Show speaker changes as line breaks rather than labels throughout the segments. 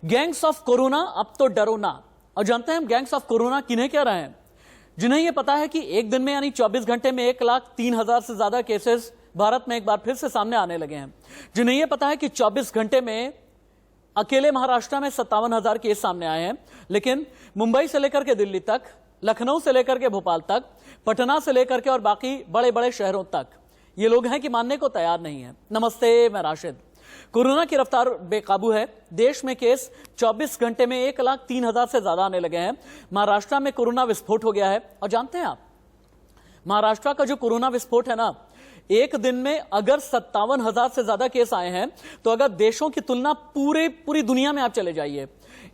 Gangs of corona अब तो डरो ना। और जानते हैं हम गैंग्स ऑफ कोरोना किन्हें कह रहे हैं? जिन्हें यह पता है कि एक दिन में यानी 24 घंटे में 1,03,000 से ज्यादा केसेस भारत में एक बार फिर से सामने आने लगे हैं। जिन्हें यह पता है कि 24 घंटे में अकेले महाराष्ट्र में 57,000 केस सामने आए हैं, लेकिन मुंबई से लेकर के दिल्ली तक, लखनऊ से लेकर के भोपाल तक, पटना से लेकर के और बाकी बड़े बड़े शहरों तक ये लोग हैं कि मानने को तैयार नहीं है। नमस्ते, मैं राशिद। कोरोना की रफ्तार बेकाबू है। देश में केस 24 घंटे में 1,03,000 से ज्यादा आने लगे हैं। महाराष्ट्र में कोरोना विस्फोट हो गया है। और जानते हैं आप, महाराष्ट्र का जो कोरोना विस्फोट है ना, एक दिन में अगर 57,000 से ज्यादा केस आए हैं, तो अगर देशों की तुलना पूरी दुनिया में आप चले जाइए,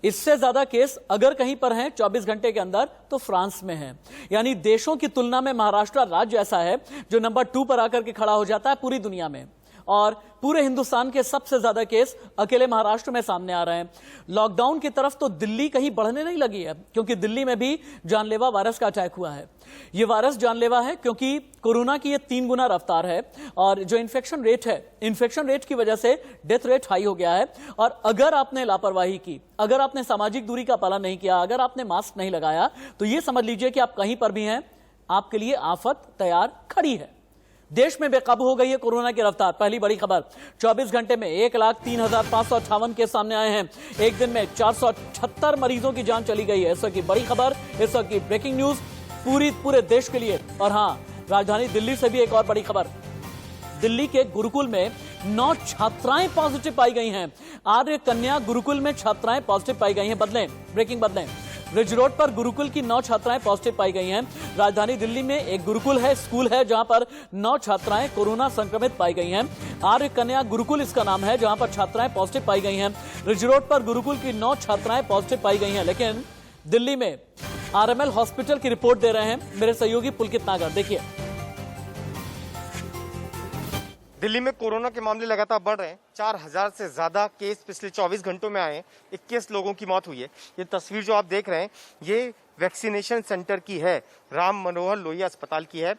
इससे ज्यादा केस अगर कहीं पर हैं 24 घंटे के अंदर, तो फ्रांस में है। यानी देशों की तुलना में महाराष्ट्र राज्य ऐसा है जो नंबर 2 पर आकर के खड़ा हो जाता है पूरी दुनिया में। और पूरे हिंदुस्तान के सबसे ज्यादा केस अकेले महाराष्ट्र में सामने आ रहे हैं। लॉकडाउन की तरफ तो दिल्ली कहीं बढ़ने नहीं लगी है, क्योंकि दिल्ली में भी जानलेवा वायरस का अटैक हुआ है। ये वायरस जानलेवा है क्योंकि कोरोना की ये 3 गुना रफ्तार है, और जो इन्फेक्शन रेट की वजह से डेथ रेट हाई हो गया है। और अगर आपने लापरवाही की, अगर आपने सामाजिक दूरी का पालन नहीं किया, अगर आपने मास्क नहीं लगाया, तो ये समझ लीजिए कि आप कहीं पर भी हैं, आपके लिए आफत तैयार खड़ी है। देश में बेकाबू हो गई है कोरोना की रफ्तार। पहली बड़ी खबर, 24 घंटे में 1,03,558 केस सामने आए हैं। एक दिन में 478 मरीजों की जान चली गई है। इस वक्त की बड़ी खबर, इस वक्त की ब्रेकिंग न्यूज पूरे देश के लिए। और हां, राजधानी दिल्ली से भी एक और बड़ी खबर। दिल्ली के गुरुकुल में 9 छात्राएं पॉजिटिव पाई गई हैं। आर्य कन्या गुरुकुल में छात्राएं पॉजिटिव पाई गई हैं। ब्रेकिंग बदलें। रिज रोड पर गुरुकुल की 9 छात्राएं पॉजिटिव पाई गई हैं। राजधानी दिल्ली में एक गुरुकुल है, स्कूल है, जहां पर 9 छात्राएं कोरोना संक्रमित पाई गई हैं। आर्य कन्या गुरुकुल इसका नाम है, जहां पर छात्राएं पॉजिटिव पाई गई हैं। रिज रोड पर गुरुकुल की 9 छात्राएं पॉजिटिव पाई गई हैं। लेकिन दिल्ली में आरएमएल हॉस्पिटल की रिपोर्ट दे रहे हैं मेरे सहयोगी पुलकित नागर। देखिए,
दिल्ली में कोरोना के मामले लगातार बढ़ रहे हैं। 4,000 से ज्यादा केस पिछले 24 घंटों में आए हैं। 21 लोगों की मौत हुई है। ये तस्वीर जो आप देख रहे हैं, ये वैक्सीनेशन सेंटर की है, राम मनोहर लोहिया अस्पताल की है।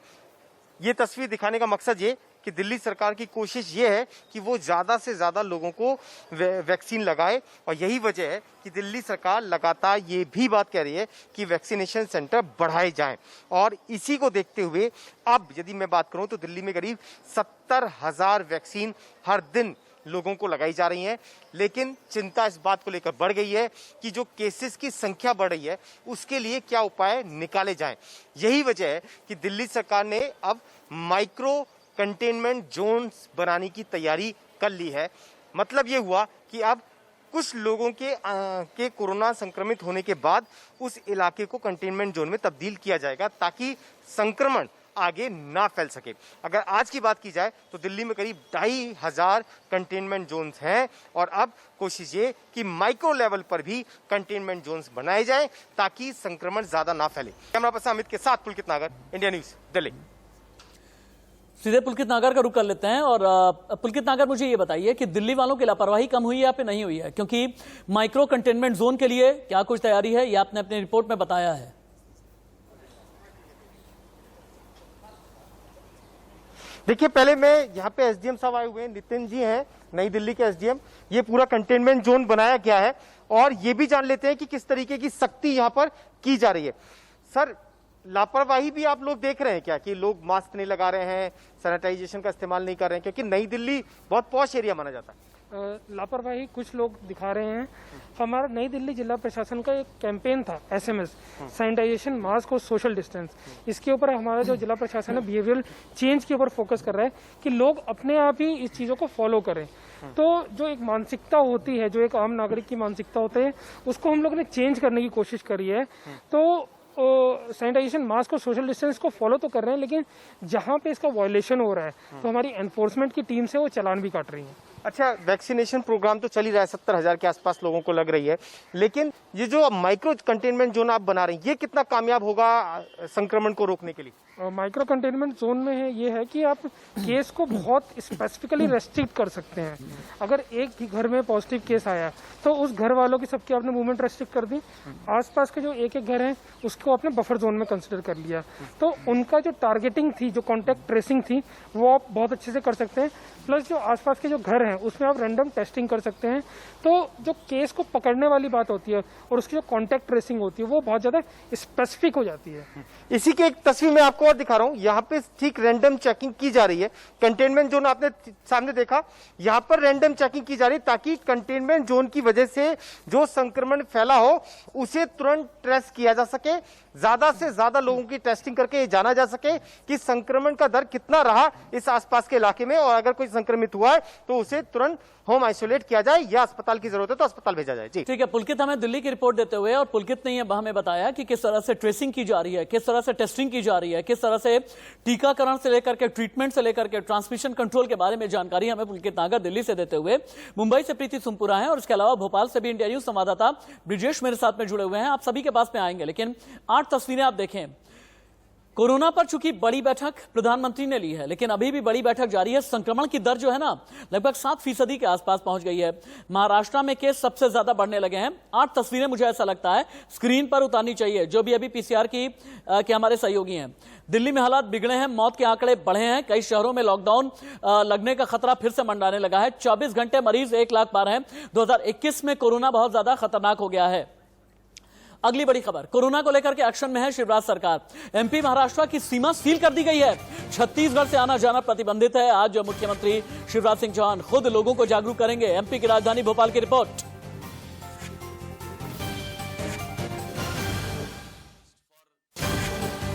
ये तस्वीर दिखाने का मकसद ये कि दिल्ली सरकार की कोशिश ये है कि वो ज्यादा से ज्यादा लोगों को वैक्सीन लगाए, और यही वजह है कि दिल्ली सरकार लगातार ये भी बात कह रही है कि वैक्सीनेशन सेंटर बढ़ाए जाएं। और इसी को देखते हुए अब यदि मैं बात करूं तो दिल्ली में करीब 70,000 वैक्सीन हर दिन लोगों को लगाई जा रही है। लेकिन चिंता इस बात को लेकर बढ़ गई है कि जो केसेस की संख्या बढ़ रही है, उसके लिए क्या उपाय निकाले जाएं। यही वजह है कि दिल्ली सरकार ने अब माइक्रो कंटेनमेंट जोन्स बनाने की तैयारी कर ली है। मतलब ये हुआ कि अब कुछ लोगों के कोरोना संक्रमित होने के बाद उस इलाके को कंटेनमेंट जोन में तब्दील किया जाएगा, ताकि संक्रमण आगे ना फैल सके। अगर आज की बात की जाए तो दिल्ली में करीब 2,500 कंटेनमेंट जोन्स हैं, और अब कोशिश ये कि माइक्रो लेवल पर भी कंटेनमेंट जोन्स बनाए जाएं, ताकि संक्रमण ज्यादा ना फैले। कैमरा पर्सन अमित के साथ पुलकित नागर, इंडिया न्यूज, दिल्ली।
सीधे पुलकित नागर का रुख कर लेते हैं। और पुलकित नागर, मुझे ये बताइए कि दिल्ली वालों की लापरवाही कम हुई है या फिर नहीं हुई है? क्योंकि माइक्रो कंटेनमेंट जोन के लिए क्या कुछ तैयारी है, यह आपने अपनी रिपोर्ट में बताया है।
देखिए, पहले मैं यहाँ पे एसडीएम साहब आए हुए हैं, नितिन जी हैं, नई दिल्ली के एसडीएम। ये पूरा कंटेनमेंट जोन बनाया गया है, और ये भी जान लेते हैं कि किस तरीके की सख्ती यहाँ पर की जा रही है। सर, लापरवाही भी आप लोग देख रहे हैं क्या, कि लोग मास्क नहीं लगा रहे हैं, सैनिटाइजेशन का इस्तेमाल नहीं कर रहे हैं? क्योंकि नई दिल्ली बहुत पॉश एरिया माना जाता है।
लापरवाही कुछ लोग दिखा रहे हैं। हमारा नई दिल्ली जिला प्रशासन का एक कैंपेन था, एसएमएस, सैनिटाइजेशन, मास्क और सोशल डिस्टेंस। इसके ऊपर हमारा जो जिला प्रशासन है बिहेवियरल चेंज के ऊपर फोकस कर रहा है कि लोग अपने आप ही इस चीज़ों को फॉलो करें। तो जो एक मानसिकता होती है, जो एक आम नागरिक की मानसिकता होती है, उसको हम लोग ने चेंज करने की कोशिश करी है। तो सैनिटाइजेशन, मास्क और सोशल डिस्टेंस को फॉलो तो कर रहे हैं, लेकिन जहां पे इसका वायलेशन हो रहा है तो हमारी एनफोर्समेंट की टीम से वो चालान भी काट रही है।
अच्छा, वैक्सीनेशन प्रोग्राम तो चल ही रहा है, 70,000 के आसपास लोगों को लग रही है, लेकिन ये जो माइक्रो कंटेनमेंट जोन आप बना रहे हैं, ये कितना कामयाब होगा संक्रमण को रोकने के लिए?
माइक्रो कंटेनमेंट जोन में है ये है कि आप केस को बहुत स्पेसिफिकली रेस्ट्रिक्ट कर सकते हैं। अगर एक ही घर में पॉजिटिव केस आया तो उस घर वालों की सबकी आपने मूवमेंट रेस्ट्रिक्ट कर दी। आसपास के जो एक घर हैं उसको आपने बफर जोन में कंसिडर कर लिया, तो उनका जो टारगेटिंग थी, जो कॉन्टैक्ट ट्रेसिंग थी, वो आप बहुत अच्छे से कर सकते हैं। प्लस जो आसपास के जो घर हैं उसमें आप रैंडम टेस्टिंग कर सकते हैं। तो जो केस को पकड़ने वाली बात होती है और उसकी जो कॉन्टैक्ट ट्रेसिंग होती है वो बहुत ज़्यादा स्पेसिफिक हो जाती है।
इसी की एक तस्वीर मैं आपको और दिखा रहा हूं। यहाँ पे ठीक रैंडम चेकिंग की जा रही है। कंटेनमेंट जोन आपने सामने देखा, यहाँ पर रैंडम चेकिंग की जा रही है ताकि कंटेनमेंट जोन की वजह से जो संक्रमण फैला हो उसे तुरंत ट्रेस किया जा सके, ज्यादा से ज्यादा लोगों की टेस्टिंग करके ये जाना जा सके कि संक्रमण का दर कितना रहा इस आसपास के इलाके में, और अगर कोई संक्रमित हुआ है तो उसे तुरंत होम आइसोलेट किया जाए या अस्पताल की जरूरत है तो अस्पताल भेजा जाए। जी
ठीक है, पुलकित हमें दिल्ली की रिपोर्ट देते हुए, और पुलकित ने हमें बताया कि किस तरह से ट्रेसिंग की जा रही है, किस तरह से टेस्टिंग की जा रही है, किस तरह से टीकाकरण से लेकर के ट्रीटमेंट से लेकर के ट्रांसमिशन कंट्रोल के बारे में जानकारी हमें पुलकित नागर दिल्ली से देते हुए। मुंबई से प्रीति सुमपुरा है और इसके अलावा भोपाल से भी इंडिया न्यूज संवाददाता ब्रिजेश मेरे साथ में जुड़े हुए हैं। आप सभी के पास में आएंगे, लेकिन 8 तस्वीरें आप देखें। कोरोना पर चूंकि बड़ी बैठक प्रधानमंत्री ने ली है, लेकिन अभी भी बड़ी बैठक जारी है। संक्रमण की दर जो है ना लगभग 7% के आसपास पहुंच गई है। महाराष्ट्र में केस सबसे ज्यादा बढ़ने लगे हैं। 8 तस्वीरें मुझे ऐसा लगता है स्क्रीन पर उतारनी चाहिए, जो भी अभी पीसीआर के हमारे सहयोगी हैं। दिल्ली में हालात बिगड़े हैं, मौत के आंकड़े बढ़े हैं, कई शहरों में लॉकडाउन लगने का खतरा फिर से मंडराने लगा है। 24 घंटे मरीज 1 लाख पार हैं। 2021 में कोरोना बहुत ज्यादा खतरनाक हो गया है। अगली बड़ी खबर, कोरोना को लेकर के एक्शन में है शिवराज सरकार। एमपी महाराष्ट्र की सीमा सील कर दी गई है। छत्तीसगढ़ से आना जाना प्रतिबंधित है। आज मुख्यमंत्री शिवराज सिंह चौहान खुद लोगों को जागरूक करेंगे। एमपी की राजधानी भोपाल की रिपोर्ट।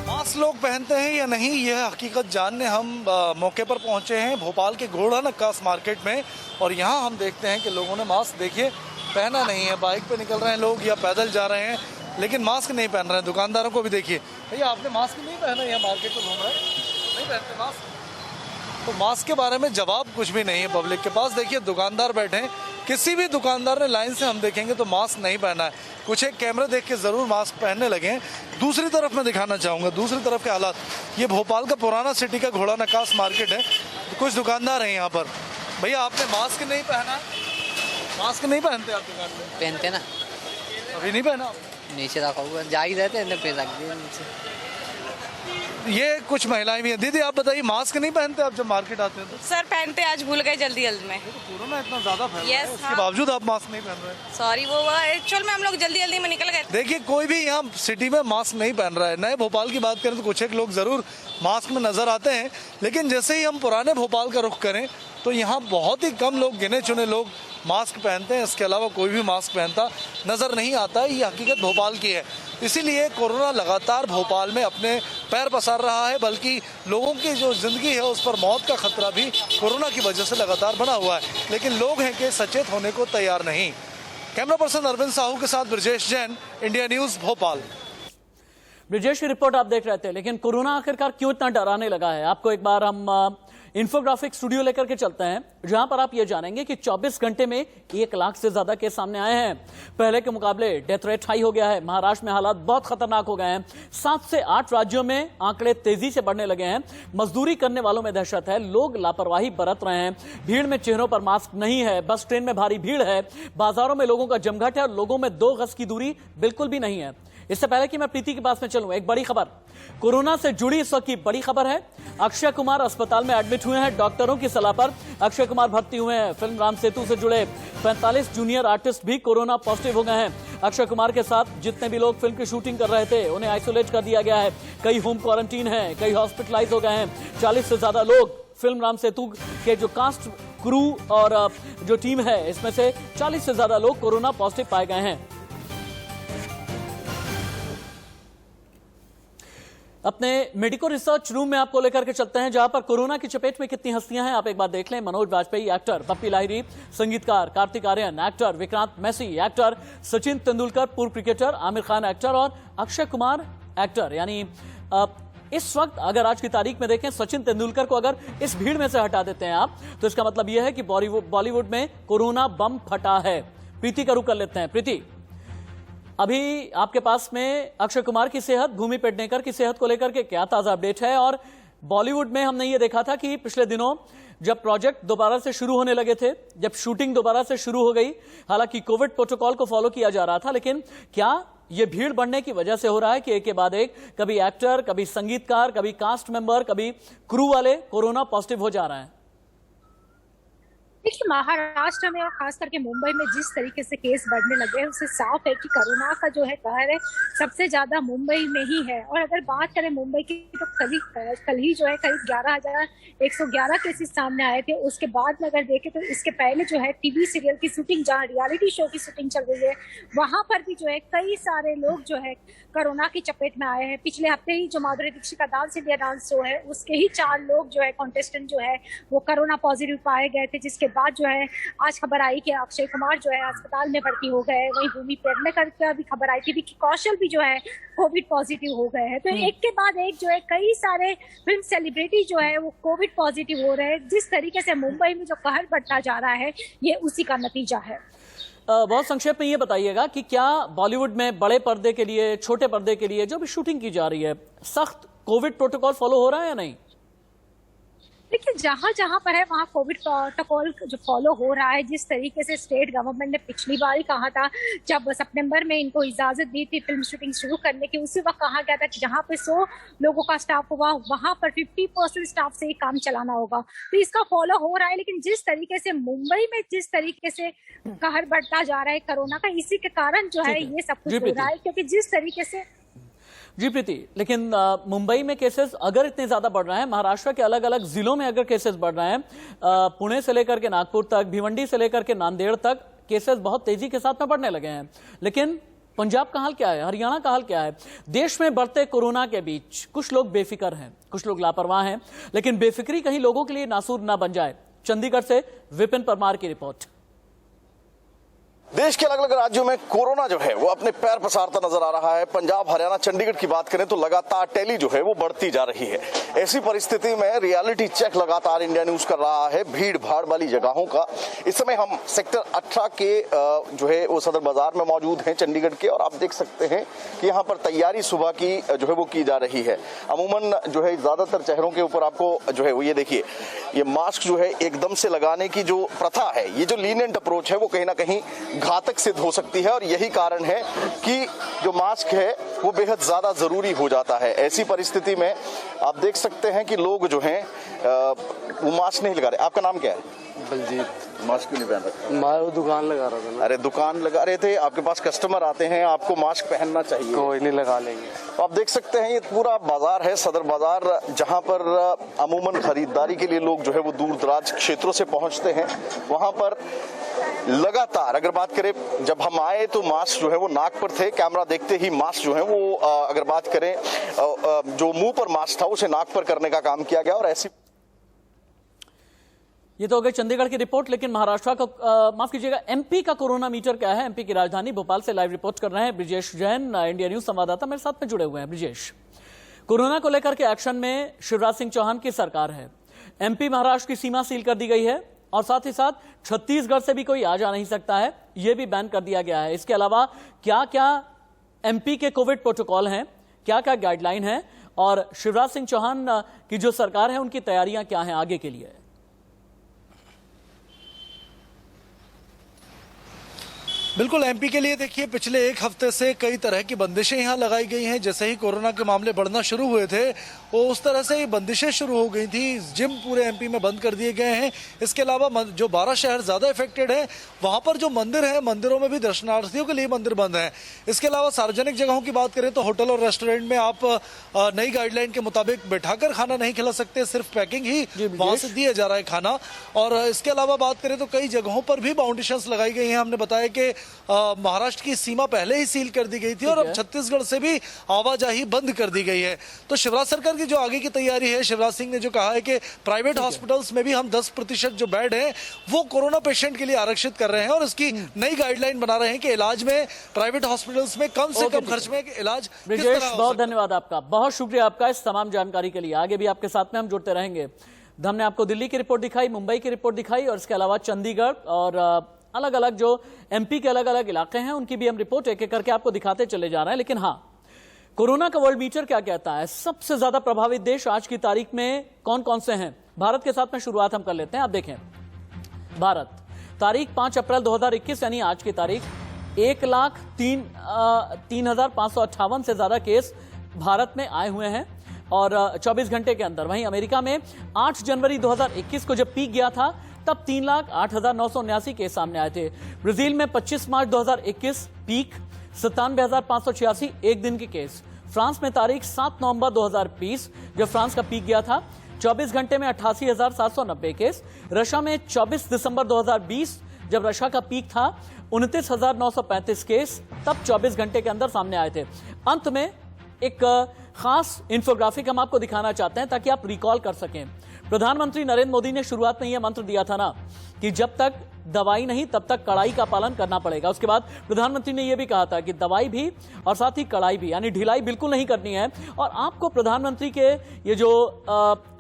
मास्क लोग पहनते हैं या नहीं, यह हकीकत जानने हम मौके पर पहुंचे हैं भोपाल के घोड़ा नक्कास मार्केट में। और यहां हम देखते हैं कि लोगों ने मास्क देखिए पहना नहीं है। बाइक पे निकल रहे हैं लोग या पैदल जा रहे हैं, लेकिन मास्क नहीं पहन रहे हैं। दुकानदारों को भी देखिए, भैया आपने मास्क नहीं पहना, यहाँ मार्केट में घूम रहे हैं नहीं पहनते मास्क। तो मास्क के बारे में जवाब कुछ भी नहीं है पब्लिक के पास। देखिए दुकानदार बैठे हैं, किसी भी दुकानदार ने लाइन से हम देखेंगे तो मास्क नहीं पहना है। कुछ एक कैमरे देख के ज़रूर मास्क पहनने लगे हैं। दूसरी तरफ मैं दिखाना चाहूँगा दूसरी तरफ के हालात। ये भोपाल का पुराना सिटी का घोड़ा नक्कास मार्केट है। कुछ दुकानदार हैं यहाँ पर। भैया आपने मास्क नहीं पहना, मास्क नहीं पहनते आप दुकान में?
पहनते ना,
अभी नहीं पहना?
नीचे रखा हुआ जा ही रहते हैं, पे रख दिए नीचे।
ये कुछ महिलाएं भी हैं। दीदी आप बताइए, मास्क नहीं पहनते आप जब मार्केट आते हैं तो?
सर पहनते, आज भूल गए जल्दी जल्दी में।
कोरोना इतना ज्यादा फैल रहा है,
Yes,
उसके
हाँ।
बावजूद आप मास्क नहीं पहन रहे हैं।
सॉरी, वो एक्चुअल में हम लोग जल्दी जल्दी में निकल गए।
देखिए कोई भी यहाँ सिटी में मास्क नहीं पहन रहा है। नए भोपाल की बात करें तो कुछ एक लोग जरूर मास्क में नजर आते हैं, लेकिन जैसे ही हम पुराने भोपाल का रुख करें तो यहाँ बहुत ही कम लोग, गिने चुने लोग मास्क पहनते हैं। इसके अलावा कोई भी मास्क पहनता नजर नहीं आता है। ये हकीकत भोपाल की है। इसीलिए कोरोना लगातार भोपाल में अपने पैर पसार रहा है, बल्कि लोगों की जो जिंदगी है उस पर मौत का खतरा भी कोरोना की वजह से लगातार बना हुआ है। लेकिन लोग हैं कि सचेत होने को तैयार नहीं। कैमरा पर्सन अरविंद साहू के साथ ब्रजेश जैन, इंडिया न्यूज भोपाल।
ब्रिजेश की रिपोर्ट आप देख रहे थे, लेकिन कोरोना आखिरकार क्यों इतना डराने लगा है? आपको एक बार हम इंफोग्राफिक स्टूडियो लेकर के चलते हैं, जहां पर आप ये जानेंगे कि 24 घंटे में 1 लाख से ज्यादा केस सामने आए हैं। पहले के मुकाबले डेथ रेट हाई हो गया है। महाराष्ट्र में हालात बहुत खतरनाक हो गए हैं। 7 से 8 राज्यों में आंकड़े तेजी से बढ़ने लगे हैं। मजदूरी करने वालों में दहशत है। लोग लापरवाही बरत रहे हैं। भीड़ में चेहरों पर मास्क नहीं है। बस ट्रेन में भारी भीड़ है। बाजारों में लोगों का जमघट है और लोगों में 2 गज की दूरी बिल्कुल भी नहीं है। इससे पहले कि मैं प्रीति के पास में चलूं, एक बड़ी खबर कोरोना से जुड़ी इस वक्त की बड़ी खबर है। अक्षय कुमार अस्पताल में एडमिट हुए हैं। डॉक्टरों की सलाह पर अक्षय कुमार भर्ती हुए हैं। फिल्म राम सेतु से जुड़े 45 जूनियर आर्टिस्ट भी कोरोना पॉजिटिव हो गए हैं। अक्षय कुमार के साथ जितने भी लोग फिल्म की शूटिंग कर रहे थे उन्हें आइसोलेट कर दिया गया है। कई होम क्वारंटीन हैं, कई हॉस्पिटलाइज हो गए हैं। 40 से ज्यादा लोग फिल्म राम सेतु के जो कास्ट, क्रू और जो टीम है इसमें से 40 से ज्यादा लोग कोरोना पॉजिटिव पाए गए हैं। अपने मेडिको रिसर्च रूम में आपको लेकर के चलते हैं, जहां पर कोरोना की चपेट में कितनी हस्तियां हैं आप एक बार देख लें। मनोज वाजपेयी एक्टर, पप्पी लाहिरी संगीतकार, कार्तिक आर्यन एक्टर, विक्रांत मैसी एक्टर, सचिन तेंदुलकर पूर्व क्रिकेटर, आमिर खान एक्टर और अक्षय कुमार एक्टर। यानी इस वक्त अगर आज की तारीख में देखें, सचिन तेंदुलकर को अगर इस भीड़ में से हटा देते हैं आप, तो इसका मतलब यह है कि बॉलीवुड में कोरोना बम फटा है। प्रीति का रुख कर लेते हैं। प्रीति, अभी आपके पास में अक्षय कुमार की सेहत, भूमि पेडनेकर की सेहत को लेकर के क्या ताजा अपडेट है? और बॉलीवुड में हमने ये देखा था कि पिछले दिनों जब प्रोजेक्ट दोबारा से शुरू होने लगे थे, जब शूटिंग दोबारा से शुरू हो गई, हालांकि कोविड प्रोटोकॉल को फॉलो किया जा रहा था, लेकिन क्या ये भीड़ बढ़ने की वजह से हो रहा है कि एक के बाद एक कभी एक्टर, कभी संगीतकार, कभी कास्ट मेंबर, कभी क्रू वाले कोरोना पॉजिटिव हो जा रहे हैं?
देखिए देखिए, महाराष्ट्र में और खास करके मुंबई में जिस तरीके से केस बढ़ने लगे हैं, उससे साफ है कि कोरोना का जो है कहर है सबसे ज्यादा मुंबई में ही है। और अगर बात करें मुंबई की तो कल ही जो है करीब 11,111 केसेस सामने आए थे। उसके बाद में अगर देखें तो इसके पहले जो है टीवी सीरियल की शूटिंग, जहाँ रियलिटी शो की शूटिंग चल रही है, वहां पर भी जो है कई सारे लोग जो है कोरोना की चपेट में आए हैं। पिछले हफ्ते ही जो माधुरी दीक्षित का डांस इंडिया डांस शो है, उसके ही 4 लोग जो है कॉन्टेस्टेंट जो है वो कोरोना पॉजिटिव पाए गए थे, जिसके बाद जो है आज खबर आई कि अक्षय कुमार जो है अस्पताल में भर्ती हो गए। वहीं भूमि पेडनेकर का भी खबर आई थी कि कौशल भी जो है कोविड पॉजिटिव हो गए हैं। तो एक के बाद एक जो है कई सारे फिल्म सेलिब्रिटी जो है वो कोविड पॉजिटिव हो रहे हैं। जिस तरीके से मुंबई में जो कहर बढ़ता जा रहा है, ये उसी का नतीजा है।
बहुत संक्षेप में ये बताइएगा कि क्या बॉलीवुड में बड़े पर्दे के लिए, छोटे पर्दे के लिए जो भी शूटिंग की जा रही है, सख्त कोविड प्रोटोकॉल फॉलो हो रहा है या नहीं?
देखिए, जहां जहां पर है वहां कोविड प्रोटोकॉल जो फॉलो हो रहा है। जिस तरीके से स्टेट गवर्नमेंट ने पिछली बार ही कहा था, जब सितंबर में इनको इजाजत दी थी फिल्म शूटिंग शुरू करने की, उसी वक्त कहा गया था कि जहां पे 100 लोगों का स्टाफ होगा, वहां पर 50% स्टाफ से ही काम चलाना होगा। तो इसका फॉलो हो रहा है। लेकिन जिस तरीके से मुंबई में जिस तरीके से कहर बढ़ता जा रहा है कोरोना का, इसी के कारण जो है ये सब कुछ हो रहा है। क्योंकि जिस तरीके से
जी प्रीति, लेकिन मुंबई में केसेस अगर इतने ज्यादा बढ़ रहे हैं, महाराष्ट्र के अलग अलग जिलों में अगर केसेस बढ़ रहे हैं, पुणे से लेकर के नागपुर तक, भिवंडी से लेकर के नांदेड़ तक केसेस बहुत तेजी के साथ में बढ़ने लगे हैं। लेकिन पंजाब का हाल क्या है, हरियाणा का हाल क्या है? देश में बढ़ते कोरोना के बीच कुछ लोग बेफिक्र हैं, कुछ लोग लापरवाह हैं, लेकिन बेफिक्री कहीं लोगों के लिए नासूर ना बन जाए। चंडीगढ़ से विपिन परमार की रिपोर्ट।
देश के अलग अलग राज्यों में कोरोना जो है वो अपने पैर पसारता नजर आ रहा है। पंजाब, हरियाणा, चंडीगढ़ की बात करें तो लगातार टैली जो है वो बढ़ती जा रही है। ऐसी परिस्थिति में रियलिटी चेक लगातार इंडिया न्यूज कर रहा है भीड़ भाड़ वाली जगहों का। इस समय हम सेक्टर 18 के जो है वो सदर बाजार में मौजूद हैं चंडीगढ़ के, और आप देख सकते हैं कि यहाँ पर तैयारी सुबह की जो है वो की जा रही है। अमूमन जो है ज्यादातर चेहरों के ऊपर आपको जो है वो ये देखिए, ये मास्क जो है एकदम से लगाने की जो प्रथा है, ये जो लीनियंट अप्रोच है, वो कहीं ना कहीं घातक सिद्ध हो सकती है। और यही कारण है कि जो मास्क है वो बेहद ज्यादा जरूरी हो जाता है। ऐसी परिस्थिति में आप देख सकते हैं कि लोग जो हैं वो मास्क नहीं लगा रहे। आपका नाम क्या है?
बलजीत।
मास्क क्यों नहीं पहन रखा?
मैं दुकान लगा रहा था ना।
अरे दुकान लगा रहे थे, आपके पास कस्टमर आते हैं, आपको मास्क पहनना चाहिए।
कोई नहीं, लगा लेंगे।
तो आप देख सकते हैं ये पूरा बाजार है, सदर बाजार, जहां पर अमूमन खरीदारी के लिए लोग जो है वो दूर दराज क्षेत्रों से पहुंचते हैं। वहां पर लगातार अगर बात करें, जब हम आए तो मास्क जो है वो नाक पर थे, कैमरा देखते ही मास्क जो है वो अगर बात करें जो मुंह पर मास्क था उसे नाक पर करने का काम किया गया। और ऐसी
ये तो हो गई चंडीगढ़ की रिपोर्ट। लेकिन महाराष्ट्र का माफ कीजिएगा, एमपी का कोरोना मीटर क्या है? एमपी की राजधानी भोपाल से लाइव रिपोर्ट कर रहे हैं ब्रिजेश जैन, इंडिया न्यूज संवाददाता मेरे साथ में जुड़े हुए हैं। ब्रिजेश, कोरोना को लेकर के एक्शन में शिवराज सिंह चौहान की सरकार है। एमपी महाराष्ट्र की सीमा सील कर दी गई है और साथ ही साथ छत्तीसगढ़ से भी कोई आ जा नहीं सकता है, यह भी बैन कर दिया गया है। इसके अलावा क्या क्या एमपी के कोविड प्रोटोकॉल हैं, क्या क्या गाइडलाइन है, और शिवराज सिंह चौहान की जो सरकार है उनकी तैयारियां क्या हैं आगे के लिए?
बिल्कुल, एमपी के लिए देखिए पिछले एक हफ्ते से कई तरह की बंदिशें यहाँ लगाई गई हैं। जैसे ही कोरोना के मामले बढ़ना शुरू हुए थे वो उस तरह से ही बंदिशें शुरू हो गई थी। जिम पूरे एमपी में बंद कर दिए गए हैं। इसके अलावा जो 12 शहर ज़्यादा इफेक्टेड है वहाँ पर जो मंदिर हैं, मंदिरों में भी दर्शनार्थियों के लिए मंदिर बंद हैं। इसके अलावा सार्वजनिक जगहों की बात करें तो होटल और रेस्टोरेंट में आप नई गाइडलाइन के मुताबिक बैठाकर खाना नहीं खिला सकते, सिर्फ पैकिंग ही वहाँ से दिया जा रहा है खाना। और इसके अलावा बात करें तो कई जगहों पर भी बाउंडेशंस लगाई गई हैं। हमने बताया कि महाराष्ट्र की सीमा पहले ही सील कर दी गई थी और अब छत्तीसगढ़ से भी आवाजाही बंद कर दी गई है। तो शिवराज सरकार की जो आगे की तैयारी है, शिवराज सिंह ने जो कहा है कि प्राइवेट हॉस्पिटल्स में भी हम 10% जो बेड हैं वो कोरोना पेशेंट के लिए आरक्षित कर रहे हैं और इसकी नई गाइडलाइन बना रहे हैं कि इलाज में प्राइवेट हॉस्पिटल्स में कम से कम खर्च में इलाज।
ब्रिजेश, बहुत धन्यवाद आपका, बहुत शुक्रिया आपका इस तमाम जानकारी के लिए। आगे भी आपके साथ में हम जुड़ते रहेंगे। हमने आपको दिल्ली की रिपोर्ट दिखाई, मुंबई की रिपोर्ट दिखाई, और इसके अलावा चंडीगढ़ और अलग अलग जो एमपी के अलग अलग इलाके हैं उनकी भी हम रिपोर्ट एक एक करके आपको दिखाते चले जा रहे हैं। लेकिन हाँ, कोरोना का वर्ल्ड मीटर क्या कहता है? सबसे ज्यादा प्रभावित देश आज की तारीख में कौन कौन से हैं? भारत के साथ में शुरुआत हम कर लेते हैं। आप देखें, भारत तारीख 5 अप्रैल 2021 यानी आज की तारीख 1,03,558 से ज्यादा केस भारत में आए हुए हैं और 24 घंटे के अंदर। वहीं अमेरिका में 8 जनवरी 2021 को जब पीक गया था तब 3,08,979 केस सामने आए थे। ब्राजील में 25 मार्च 2021 पीक 97,586 एक दिन के केस। फ्रांस में तारीख 7 नवंबर 2020 जब फ्रांस का पीक गया था 24 घंटे में 88,790 केस। रशिया में 24 दिसंबर 2020 जब रशिया का पीक था 29,935 केस, तब 24 घंटे के अंदर सामने आए थे। अंत में एक खास इंफोग्राफिक हम आपको दिखाना चाहते हैं ताकि आप रिकॉल कर सकें। प्रधानमंत्री नरेंद्र मोदी ने शुरुआत में यह मंत्र दिया था ना कि जब तक दवाई नहीं तब तक कड़ाई का पालन करना पड़ेगा। उसके बाद प्रधानमंत्री ने यह भी कहा था कि दवाई भी और साथ ही कड़ाई भी, यानी ढिलाई बिल्कुल नहीं करनी है। और आपको प्रधानमंत्री के ये जो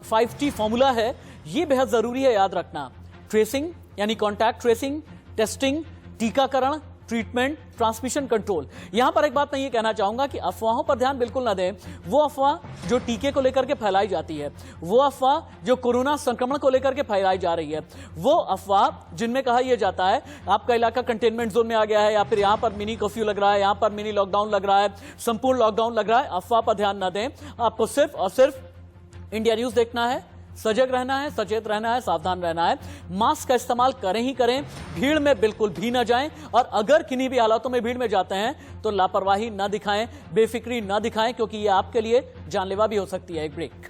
5T फॉर्मूला है ये बेहद जरूरी है याद रखना। ट्रेसिंग यानी कॉन्टैक्ट ट्रेसिंग, टेस्टिंग, टीकाकरण, ट्रीटमेंट, ट्रांसमिशन कंट्रोल। यहां पर एक बात मैं ये कहना चाहूंगा कि अफवाहों पर ध्यान बिल्कुल न दें। वो अफवाह जो टीके को लेकर के फैलाई जाती है, वो अफवाह जो कोरोना संक्रमण को लेकर के फैलाई जा रही है, वो अफवाह जिनमें कहा यह जाता है आपका इलाका कंटेनमेंट जोन में आ गया है या फिर यहां पर मिनी कर्फ्यू लग रहा है, यहां पर मिनी लॉकडाउन लग रहा है, संपूर्ण लॉकडाउन लग रहा है, अफवाह पर ध्यान न दें। आपको सिर्फ और सिर्फ इंडिया न्यूज देखना है, सजग रहना है, सचेत रहना है, सावधान रहना है। मास्क का इस्तेमाल करें ही करें, भीड़ में बिल्कुल भी न जाएं और अगर किन्हीं भी हालातों में भीड़ में जाते हैं तो लापरवाही न दिखाएं, बेफिक्री न दिखाएं, क्योंकि ये आपके लिए जानलेवा भी हो सकती है। एक ब्रेक।